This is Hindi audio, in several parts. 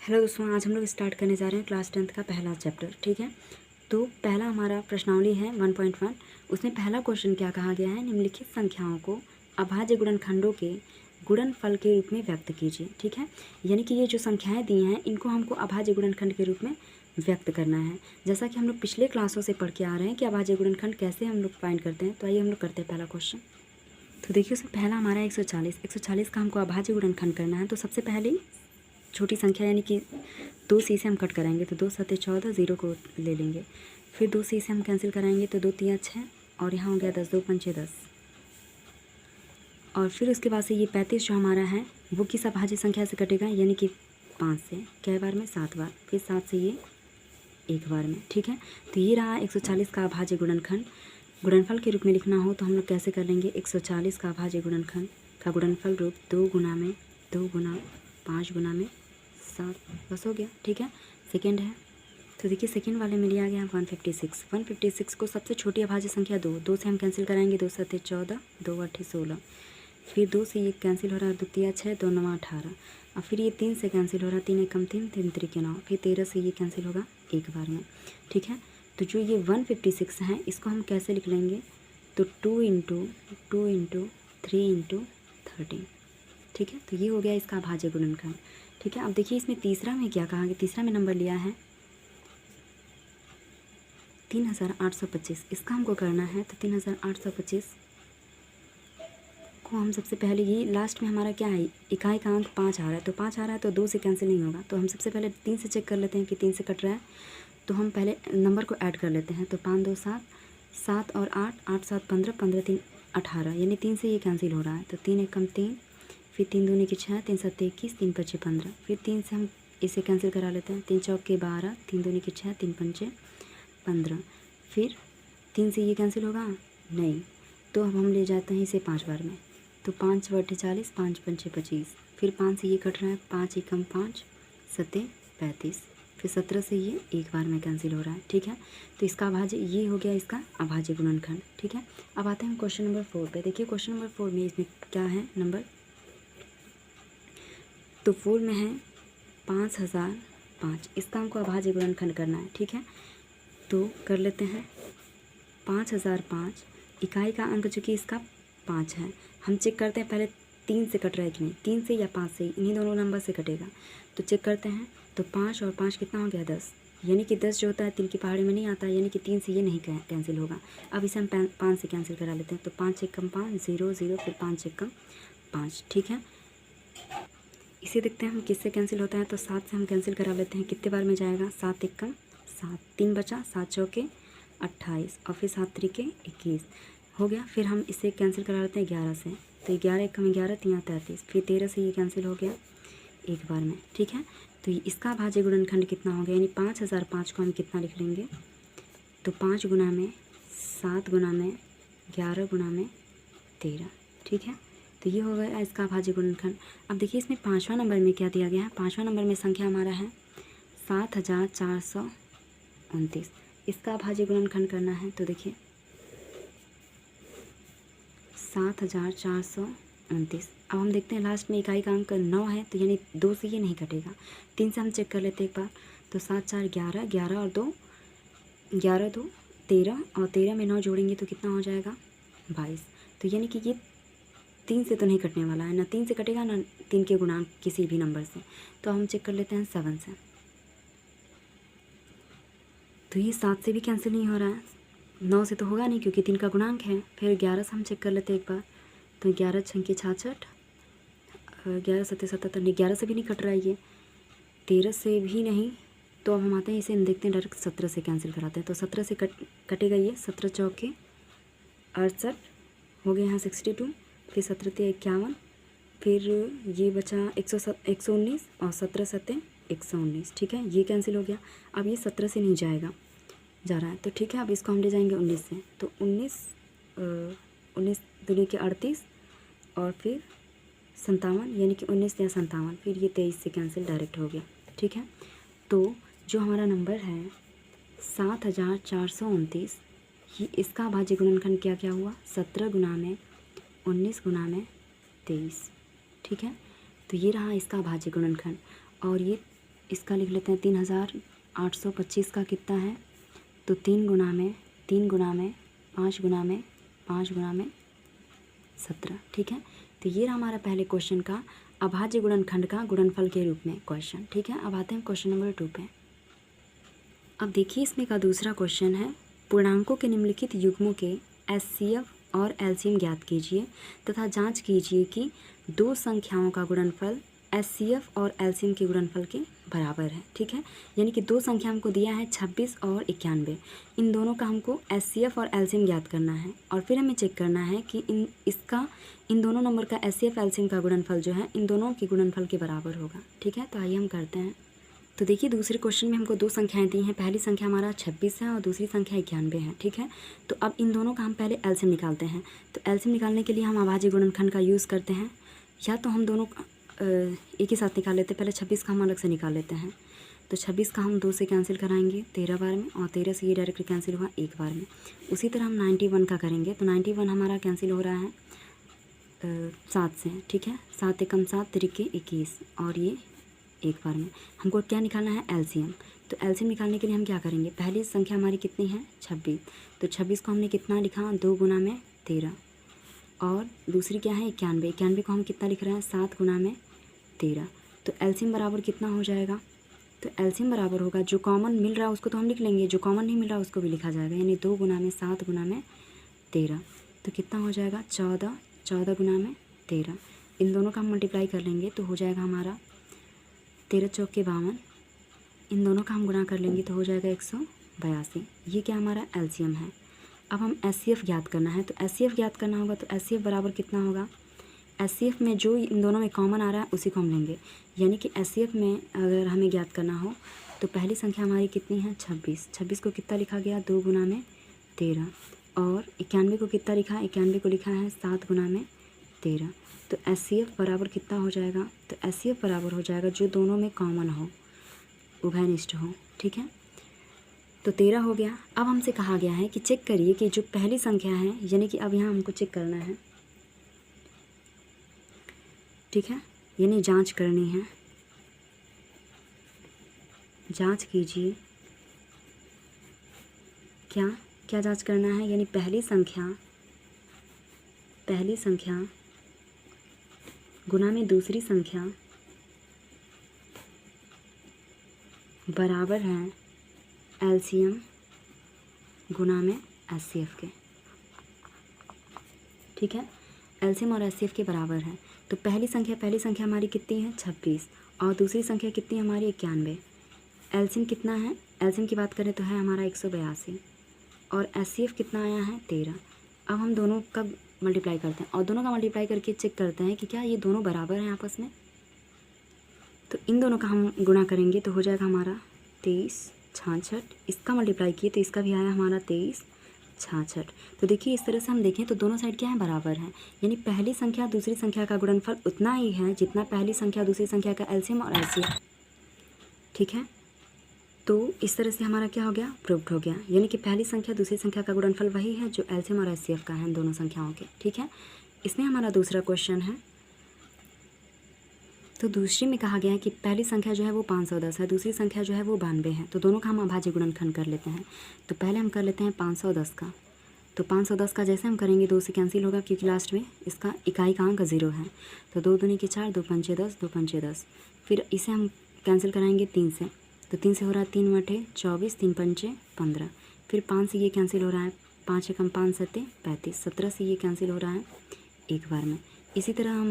हेलो दोस्तों, आज हम लोग स्टार्ट करने जा रहे हैं क्लास 10th का पहला चैप्टर। ठीक है, तो पहला हमारा प्रश्नावली है 1.1। उसमें पहला क्वेश्चन क्या कहा गया है, निम्नलिखित संख्याओं को अभाज्य गुणनखंडों के गुणनफल के रूप में व्यक्त कीजिए। ठीक है, यानी कि ये जो संख्याएं दी हैं इनको हमको अभाज्य गुणनखंड के रूप में व्यक्त करना है। जैसा कि हम लोग पिछले क्लासों से पढ़ के आ रहे हैं कि अभाज्य गुणनखंड कैसे हम लोग फाइंड करते हैं। तो आइए हम लोग करते हैं पहला क्वेश्चन। तो देखिए उसमें पहला हमारा 140 का हमको अभाज्य गुणनखंड करना है। तो सबसे पहले छोटी संख्या यानी कि 2 सी से हम कट कराएंगे तो 2 7 14, 0 को ले लेंगे। फिर 2 सी से हम कैंसिल कराएंगे तो 2 3 6 और यहाँ हो गया 10, 2 5 6 10। और फिर उसके बाद से ये 35 जो हमारा है वो किस अभाज्य संख्या से कटेगा, यानी कि 5 से। कै बार में? 7 बार। फिर 7 से ये 1 बार में। ठीक है, तो ये रहा 140 का अभाज्य गुणनखंड। गुणनफल के रूप में लिखना हो तो हम लोग कैसे कर लेंगे, 140 का अभाज्य गुणनखंड का गुणनफल रूप 2 गुना में 2 गुना 5 गुना में 7, बस हो गया। ठीक है, सेकेंड है तो देखिए सेकेंड वाले में लिया गया 156। 156 को सबसे छोटी अभाज्य संख्या 2 से हम कैंसिल कराएंगे। 2 7 14, 2 8 16। फिर 2 से ये कैंसिल हो रहा है, 2 3 6, 2 9 18। और फिर ये 3 से कैंसिल हो रहा है, 3 एकम 3, 3 त्रिके 9। फिर 13 से ये कैंसिल होगा 1 बार में। ठीक है, तो जो ये 156 है इसको हम कैसे लिख लेंगे, तो 2 इंटू 3 इंटू 13। ठीक है, तो ये हो गया इसका अभाज्य गुणनखंड। ठीक है, अब देखिए इसमें तीसरा में क्या कहा, तीसरा में नंबर लिया है 3825। इसका हमको करना है तो 3825 को हम सबसे पहले, ये लास्ट में हमारा क्या है, इकाई का अंक 5 आ रहा है तो 5 आ रहा है तो 2 से कैंसिल नहीं होगा। तो हम सबसे पहले 3 से चेक कर लेते हैं कि 3 से कट रहा है। तो हम पहले नंबर को ऐड कर लेते हैं। तो 5 2 7, 7 और 8, 8 7 15, 15 3 18, यानी 3 से ये कैंसिल हो रहा है तो 3 एकम 3, फिर 3 दूनी की 6, 3 7 21, 3 5 15। फिर 3 से हम इसे कैंसिल करा लेते हैं। 3 चौक के 12, 3 दूनी की 6, 3 5 15। फिर 3 से ये कैंसिल होगा नहीं, तो अब हम ले जाते हैं इसे 5 बार में। तो 5 बटे 40, 5 5 25। फिर 5 से ये कट रहा है, 5 एकम 5, 7 35। फिर 17 से ये 1 बार में कैंसिल हो रहा है। ठीक है, तो इसका अभाज्य ये हो गया इसका अभाज्य गुणनखंड। ठीक है, अब आते हैं क्वेश्चन नंबर 4 पे। देखिए क्वेश्चन नंबर 4 में इसमें क्या है नंबर, तो 4 में है 5005। इसका हमको अभाज्य गुणनखंड करना है। ठीक है, तो कर लेते हैं 5005। इकाई का अंक जो कि इसका 5 है। हम चेक करते हैं पहले 3 से कट रहा है कि नहीं, 3 से या 5 से, इन्हीं दोनों नंबर से कटेगा। तो चेक करते हैं तो 5 और 5 कितना हो गया 10, यानी कि 10 जो होता है 3 की पहाड़ी में नहीं आता, यानी कि 3 से ये नहीं कैंसिल होगा। अब इसे हम 5 से कैंसिल करा लेते हैं। तो 5 एकम 5, 0 0, फिर 5 एकम 5। ठीक है, इसे देखते हैं हम किससे कैंसिल होता है। तो 7 से हम कैंसिल करा लेते हैं, कितने बार में जाएगा, 7 एकम 7, 3 बचा, 7 चौके 28 और फिर 7 त्रिके 21 हो गया। फिर हम इसे कैंसिल करा लेते हैं 11 से। तो 11 एकम 11, 3 33। फिर 13 से ये कैंसिल हो गया 1 बार में। ठीक है, तो इसका अभाज्य गुणनखंड कितना हो गया, यानी 5005 को हम कितना लिख लेंगे, तो 5 गुना में 7 गुना में 11 गुना में 13। ठीक है, तो ये हो गया इसका अभाज्य गुणनखंड। अब देखिए इसमें 5वां नंबर में क्या दिया गया है, 5वां नंबर में संख्या हमारा है 7429। इसका अभाज्य गुणनखंड करना है। तो देखिए 7429। अब हम देखते हैं लास्ट में इकाई का अंक 9 है, तो यानी 2 से ये नहीं कटेगा। 3 से हम चेक कर लेते हैं एक बार। तो 7 4 11, 11 और 2 11 2 13, और 13 में 9 जोड़ेंगे तो कितना हो जाएगा 22। तो यानी कि ये 3 से तो नहीं कटने वाला है, ना 3 से कटेगा ना 3 के गुणांक किसी भी नंबर से। तो हम चेक कर लेते हैं 7 से। तो ये 7 से भी कैंसिल नहीं हो रहा है, 9 से तो होगा नहीं क्योंकि 3 का गुणांक है। फिर 11 से हम चेक कर लेते हैं एक बार। तो 11 छंकी 66, 11 सत्ते 77, नहीं 11 से भी नहीं कट रहा है ये, 13 से भी नहीं। तो अब हम आते हैं इसे देखते हैं डायरेक्ट 17 से कैंसिल कराते हैं। तो 17 से कटेगा ये, 17 चौके 68 हो गए यहाँ 62। फिर 17 ते 51, फिर ये बचा 119 और 17 सत्ते 119। ठीक है, ये कैंसिल हो गया। अब ये 17 से नहीं जाएगा, जा रहा है तो ठीक है। अब इसको हम ले जाएंगे 19 से। तो 19 दूनी के 38 और फिर 57, यानी कि 19 या 57। फिर ये 23 से कैंसिल डायरेक्ट हो गया। ठीक है, तो जो हमारा नंबर है 7429, ये इसका अभाज्य गुणनखंड क्या क्या हुआ, 17 गुना में 19 गुना में 23। ठीक है, तो ये रहा इसका अभाज्य गुणनखंड। और ये इसका लिख लेते हैं 3825 का कितना है, तो 3 गुना में 5 गुना में 5 गुना में 17। ठीक है, तो ये रहा हमारा पहले क्वेश्चन का अभाज्य गुणनखंड का गुणनफल के रूप में क्वेश्चन। ठीक है, अब आते हैं क्वेश्चन नंबर 2 पे। अब देखिए इसमें का दूसरा क्वेश्चन है, पूर्णांकों के निम्नलिखित युग्मों के एचसीएफ और एलसीएम ज्ञात कीजिए तथा जांच कीजिए कि दो संख्याओं का गुणनफल एचसीएफ और एलसीएम के गुणनफल के बराबर है। ठीक है, यानी कि दो संख्या हमको दिया है 26 और 91, इन दोनों का हमको एचसीएफ और एलसीएम ज्ञात करना है और फिर हमें चेक करना है कि इन दोनों नंबर का एचसीएफ एलसीएम का गुणनफल जो है इन दोनों के गुणनफल के बराबर होगा। ठीक है, तो आइए हम करते हैं। तो देखिए दूसरे क्वेश्चन में हमको दो संख्याएं दी हैं, पहली संख्या हमारा 26 है और दूसरी संख्या 91 है। ठीक है, तो अब इन दोनों का हम पहले एलसीएम निकालते हैं। तो एलसीएम निकालने के लिए हम अभाज्य गुणनखंड का यूज़ करते हैं, या तो हम दोनों एक ही साथ निकाल लेते हैं। पहले 26 का हम अलग से निकाल लेते हैं, तो 26 का हम 2 से कैंसिल कराएंगे 13 बार में, और 13 से ये डायरेक्ट कैंसिल हुआ एक बार में। उसी तरह हम 91 का करेंगे, तो 91 हमारा कैंसिल हो रहा है 7 से। ठीक है, 7 एकम 7 त्रिके 21, और ये एक बार में। हमको क्या निकालना है, एलसीएम। तो एलसीएम निकालने के लिए हम क्या करेंगे, पहली संख्या हमारी कितनी है 26, तो 26 को हमने कितना लिखा 2 गुना में 13, और दूसरी क्या है 91, 91 को हम कितना लिख रहे हैं 7 गुना में 13। तो एलसीएम बराबर कितना हो जाएगा, तो एलसीएम बराबर होगा, जो कॉमन मिल रहा है उसको तो हम लिख लेंगे, जो कॉमन नहीं मिल रहा उसको भी लिखा जाएगा, यानी 2 गुना में 7 गुना में 13, तो कितना हो जाएगा 14, 14 गुना में 13। इन दोनों का हम मल्टीप्लाई कर लेंगे तो हो जाएगा हमारा 13 चौके 52, इन दोनों का हम गुणा कर लेंगे तो हो जाएगा 182। ये क्या हमारा एलसीएम है। अब हम एचसीएफ ज्ञात करना है, तो एचसीएफ ज्ञात करना होगा, तो एचसीएफ बराबर कितना होगा, एचसीएफ में जो इन दोनों में कॉमन आ रहा है उसी को हम लेंगे, यानी कि एचसीएफ में अगर हमें ज्ञात करना हो तो पहली संख्या हमारी कितनी है 26, 26 को कितना लिखा गया 2 गुना में 13, और 91 को कितना लिखा है, 91 को लिखा है 7 गुना में 13। तो एचसीएफ बराबर कितना हो जाएगा, तो एचसीएफ बराबर हो जाएगा जो दोनों में कॉमन हो, उभयनिष्ठ हो। ठीक है, तो 13 हो गया। अब हमसे कहा गया है कि चेक करिए कि जो पहली संख्या है, यानी कि अब यहाँ हमको चेक करना है। ठीक है, यानी जांच करनी है, जांच कीजिए क्या क्या जांच करना है, यानी पहली संख्या गुना में दूसरी संख्या बराबर है एलसीएम गुना में एचसीएफ के। ठीक है, एलसीएम और एचसीएफ के बराबर है। तो पहली संख्या हमारी कितनी है 26, और दूसरी संख्या कितनी है हमारी 91। एलसीएम कितना है, एलसीएम की बात करें तो है हमारा 182, और एचसीएफ कितना आया है 13। अब हम दोनों का मल्टीप्लाई करते हैं, और दोनों का मल्टीप्लाई करके चेक करते हैं कि क्या ये दोनों बराबर हैं आपस में। तो इन दोनों का हम गुणा करेंगे तो हो जाएगा हमारा 23 66, इसका मल्टीप्लाई किए तो इसका भी आया हमारा 23 66। तो देखिए इस तरह से हम देखें तो दोनों साइड क्या है, बराबर हैं, यानी पहली संख्या दूसरी संख्या का गुणनफल उतना ही है जितना पहली संख्या दूसरी संख्या का एलसीएम और एचसीएफ। ठीक है, तो इस तरह से हमारा क्या हो गया, प्रूव्ड हो गया, यानी कि पहली संख्या दूसरी संख्या का गुणनफल वही है जो एलसीएम और एचसीएफ का है इन दोनों संख्याओं के। ठीक है, इसमें हमारा दूसरा क्वेश्चन है। तो दूसरी में कहा गया है कि पहली संख्या जो है वो 510 है, दूसरी संख्या जो है वो 92 है, तो दोनों का हम अभाज्य गुणनखंड कर लेते हैं। तो पहले हम कर लेते हैं 510 का, तो 510 का जैसे हम करेंगे 2 से कैंसिल होगा, क्योंकि लास्ट में इसका इकाई का अंक 0 है। तो 2 दूनी के 4, 2 पंचे 10, 2 पंचे 10, फिर इसे हम कैंसिल कराएंगे 3 से, तो 3 से हो रहा है 3 मठे 24, 3 पंचे 15, फिर 5 से ये कैंसिल हो रहा है 5 एकम 5 सत्ते 35, 17 से ये कैंसिल हो रहा है एक बार में। इसी तरह हम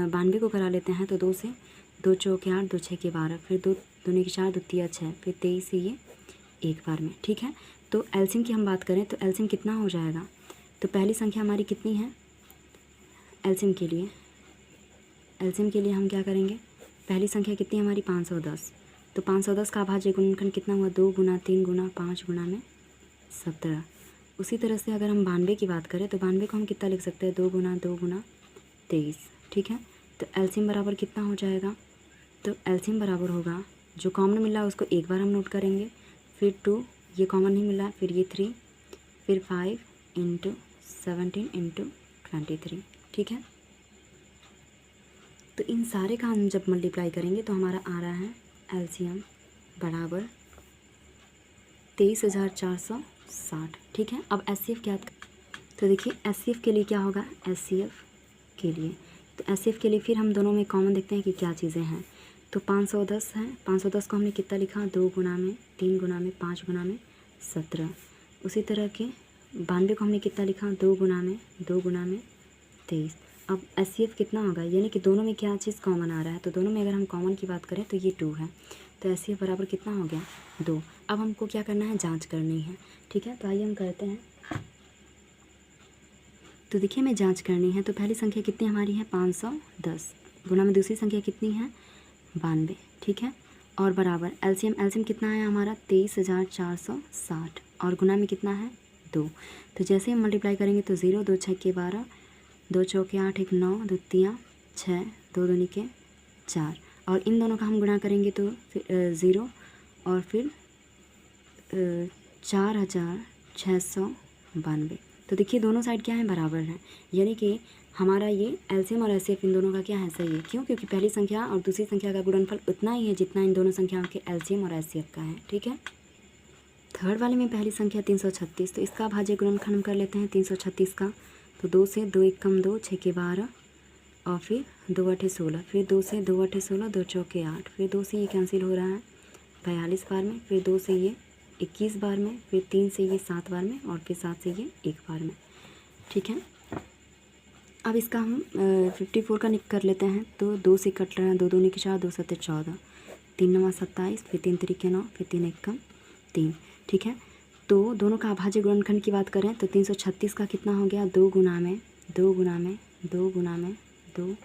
92 को करा लेते हैं, तो 2 से 2 चौके 8, 2 छः के 12, फिर 2 दूनी के 4, 2 तिया 6, फिर 23 से ये एक बार में। ठीक है, तो एलसीएम की हम बात करें तो एलसीएम कितना हो जाएगा, तो पहली संख्या हमारी कितनी है, एलसीएम के लिए हम क्या करेंगे, पहली संख्या कितनी हमारी 510, तो 510 का अभाज्य गुणनखंड कितना हुआ 2 गुना 3 गुना 5 गुना में 17। उसी तरह से अगर हम 92 की बात करें तो 92 को हम कितना लिख सकते हैं 2 गुना 23। ठीक है, तो एलसीएम बराबर कितना हो जाएगा, तो एलसीएम बराबर होगा, जो कॉमन मिल रहा है उसको एक बार हम नोट करेंगे, फिर 2, ये कॉमन नहीं मिला, फिर ये 3, फिर 5 × 17 × 23। ठीक है, तो इन सारे का हम जब मल्टीप्लाई करेंगे तो हमारा आ रहा है एलसीएम बराबर 23,460। ठीक है, अब एचसीएफ क्या, तो देखिए एचसीएफ के लिए क्या होगा, एचसीएफ के लिए, तो एचसीएफ के लिए फिर हम दोनों में कॉमन देखते हैं कि क्या चीज़ें हैं। तो 510 है, 510 को हमने कितना लिखा, 2 गुना में, 3 गुना में, 5 गुना में 17। उसी तरह के 92 को हमने कितना लिखा, 2 गुना में, 2 गुना में 23। अब एचसीएफ कितना होगा, यानी कि दोनों में क्या चीज़ कॉमन आ रहा है, तो दोनों में अगर हम कॉमन की बात करें तो ये 2 है, तो एचसीएफ बराबर कितना हो गया, 2। अब हमको क्या करना है, जांच करनी है। ठीक है, तो आइए हम करते हैं। तो देखिए हमें जांच करनी है, तो पहली संख्या कितनी हमारी है, 510 गुना में दूसरी संख्या कितनी है, 92। ठीक है, और बराबर एलसीएम कितना है हमारा, 23,460 और गुना में कितना है, 2। तो जैसे हम मल्टीप्लाई करेंगे तो 0, 2 6 के 12, 2 चौके 8, 1 9, 2 तियाँ 6, 2 दूनी के 4, और इन दोनों का हम गुणा करेंगे तो 0 और फिर 4,692। तो देखिए दोनों साइड क्या है, बराबर हैं, यानी कि हमारा ये एलसीएम और एचसीएफ इन दोनों का क्या है, सही है। क्यों, क्योंकि पहली संख्या और दूसरी संख्या का गुणनफल उतना ही है जितना इन दोनों संख्याओं के एलसीएम और एचसीएफ का है। ठीक है, थर्ड वाले में पहली संख्या 336, तो इसका भाज्य गुणनखंड हम कर लेते हैं 336 का। तो 2 से 2 1 कम 2, 6 के 12 और फिर 2 8 16, फिर 2 से 2 8 16, 2 चौके 8, फिर 2 से ये कैंसिल हो रहा है 42 बार में, फिर 2 से ये 21 बार में, फिर 3 से ये 7 बार में, और फिर 7 से ये 1 बार में। ठीक है, अब इसका हम 54 का निक कर लेते हैं। तो 2 से कट रहा है, 2 दूनी के 4, 2 7 14, 3 9 27, फिर 3 3 9, फिर 3 1 कम 3। ठीक है, तो दोनों का अभाज्य गुणनखंड की बात करें तो 336 का कितना हो गया, 2 गुना में, 2 गुना में, 2 गुना में 2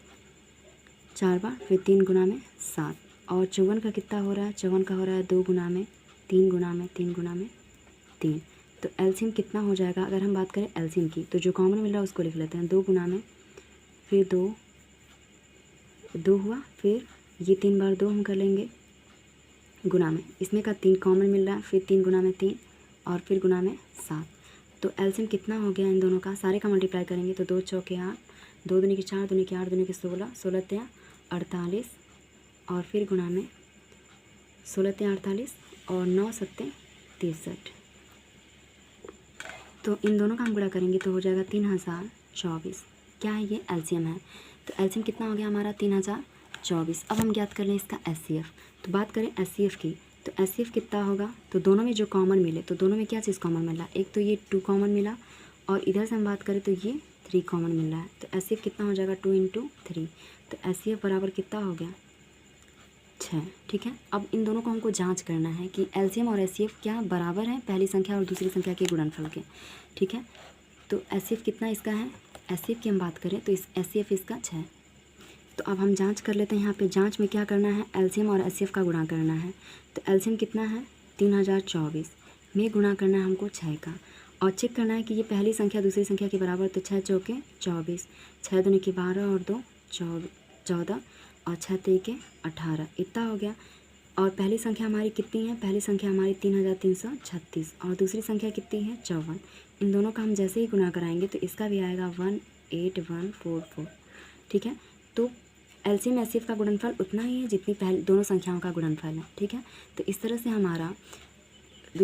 4 बार, फिर 3 गुना में 7, और 54 का कितना हो रहा है, 54 का हो रहा है 2 गुना में, 3 गुना में, 3 गुना में 3। तो एलसीएम कितना हो जाएगा, अगर हम बात करें एलसीएम की, तो जो कॉमन मिल रहा है उसको लिख लेते हैं, 2 गुना में, फिर 2 हुआ, फिर ये 3 बार 2 हम कर लेंगे गुना में, इसमें का 3 कॉमन मिल रहा है, फिर 3 गुना में 3 और फिर गुना में 7। तो एलसीएम कितना हो गया इन दोनों का, सारे का मल्टीप्लाई करेंगे तो 2 चौके 8, 2 दूनी के 4, दूनी के 8, दूनी के 16, 16 तियाँ 48 और फिर गुना में 16 तियाँ 48 और 9 सत्ते 63। तो इन दोनों का हम गुणा करेंगे तो हो जाएगा 3024। क्या है ये, एलसीएम है। तो एलसीएम कितना हो गया हमारा, 3024। अब हम ज्ञात कर लें इसका एचसीएफ। तो बात करें एचसीएफ की, तो एचसीएफ कितना होगा, तो दोनों में जो कॉमन मिले, तो दोनों में क्या चीज़ कॉमन मिला, एक तो ये 2 कॉमन मिला, और इधर से हम बात करें तो ये 3 कॉमन मिल रहा है। तो एचसीएफ कितना हो जाएगा, 2 × 3। तो एचसीएफ बराबर कितना हो गया, 6। ठीक है, अब इन दोनों को हमको जांच करना है कि एलसीएम और एचसीएफ क्या बराबर हैं पहली संख्या और दूसरी संख्या के गुणनफल के। ठीक है, तो एचसीएफ कितना इसका है, एचसीएफ की हम बात करें तो इस एचसीएफ इसका 6। तो अब हम जांच कर लेते हैं, यहाँ पे जांच में क्या करना है, एलसीएम और एचसीएफ का गुणा करना है। तो एलसीएम कितना है, 3024 में गुणा करना है हमको 6 का, और चेक करना है कि ये पहली संख्या दूसरी संख्या के बराबर। तो 6 चौके 24, 6 दूनी के 12 और 2 14 और 6 तेईके 18, इतना हो गया। और पहली संख्या हमारी कितनी है, पहली संख्या हमारी 3336 और दूसरी संख्या कितनी है, 54। इन दोनों का हम जैसे ही गुणा कराएंगे तो इसका भी आएगा 18144। ठीक है, तो एलसीएम एचसीएफ का गुणनफल उतना ही है जितनी पहले दोनों संख्याओं का गुणनफल है। ठीक है, तो इस तरह से हमारा